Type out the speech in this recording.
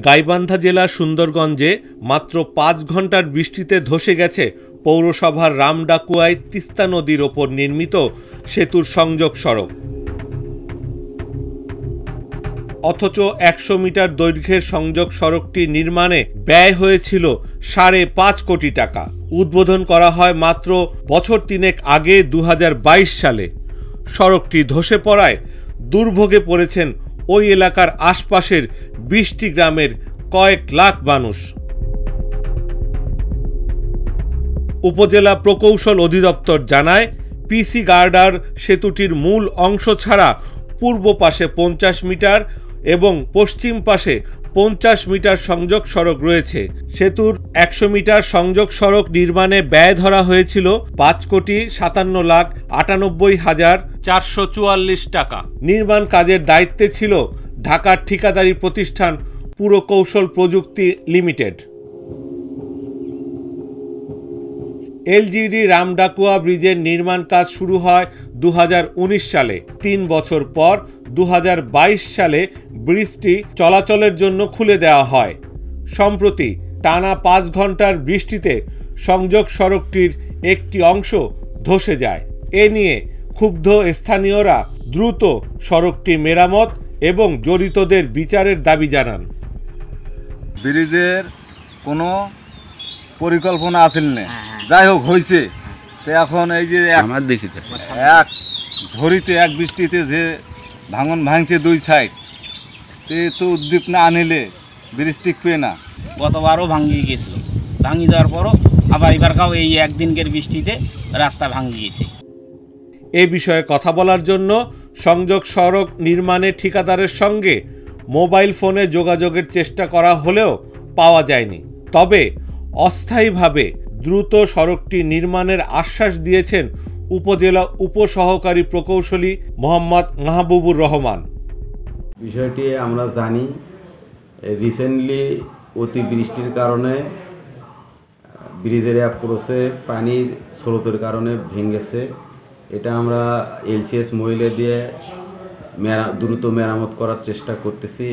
গাইবান্ধা জেলার সুন্দরগঞ্জে মাত্র ৫ ঘন্টার বৃষ্টিতে ধসে গেছে পৌরসভার রামডাকুয়ায় তিস্তা নদীর ওপর নির্মিত সেতুর সংযোগ সড়ক। অথচ ১০০ মিটার দৈর্ঘ্যের সংযোগ সড়কটি নির্মাণে ব্যয় হয়েছিল ৫.৫ কোটি টাকা। উদ্বোধন করা হয় মাত্র বছর তিনেক আগে ২০২২ সালে। সড়কটি ধসে পড়ায় দুর্ভোগে পড়েছেন ওই এলাকার আশপাশের ২০টি গ্রামের কয়েক লাখ মানুষ। উপজেলা প্রকৌশল অধিদপ্তর জানায়, পিসি গার্ডার সেতুটির মূল অংশ ছাড়া পূর্ব পাশে ৫০ মিটার এবং পশ্চিম পাশে ৫০ মিটার সংযোগ সড়ক রয়েছে। সেতুর ১০০ মিটার সংযোগ সড়ক নির্মাণে ব্যয় ধরা হয়েছিল ৫,৯৭,৯৮,৪৪৪ টাকা। নির্মাণ কাজের দায়িত্বে ছিল ঢাকার ঠিকাদারি প্রতিষ্ঠান পুরকৌশল প্রযুক্তি লিমিটেড। এলজিডি রামডাকুয়া ব্রিজের নির্মাণ কাজ শুরু হয় ২০১৯ সালে। ৩ বছর পর ২০২২ সালে ব্রিজটি চলাচলের জন্য খুলে দেওয়া হয়। সম্প্রতি টানা ৫ ঘন্টার বৃষ্টিতে সংযোগ সড়কটির একটি অংশ ধসে যায়। এ নিয়ে ক্ষুব্ধ স্থানীয়রা দ্রুত সড়কটি মেরামত এবং জড়িতদের বিচারের দাবি জানান। ব্রিজের কোনো পরিকল্পনা আসেন না, যাই হোক হয়েছে। তো এখন এই যে এক ঝড়িতে এক বৃষ্টিতে যে ভাঙন ভাঙছে দুই সাইড, তো উদ্দীপনা আনিলে ব্রিজ টিকবে না। গতবারও ভাঙিয়ে গেছিল, ভাঙি যাওয়ার পরও আবার এবারকাও এই একদিনকের বৃষ্টিতে রাস্তা ভাঙি গেছে। এ বিষয়ে কথা বলার জন্য সংযোগ সড়ক নির্মাণের ঠিকাদারের সঙ্গে মোবাইল ফোনে যোগাযোগের চেষ্টা করা হলেও পাওয়া যায়নি। তবে অস্থায়ীভাবে দ্রুত সড়কটি নির্মাণের আশ্বাস দিয়েছেন উপজেলা উপসহকারী প্রকৌশলী মোহাম্মদ মাহবুবুর রহমান। বিষয়টি আমরা জানি, রিসেন্টলি অতিবৃষ্টির কারণে ব্রিজের অ্যাপ্রোচে পানির স্রোতের কারণে ভেঙেছে। এটা আমরা এলসিএস মহিলা দিয়ে দ্রুত মেরামত করার চেষ্টা করতেছি।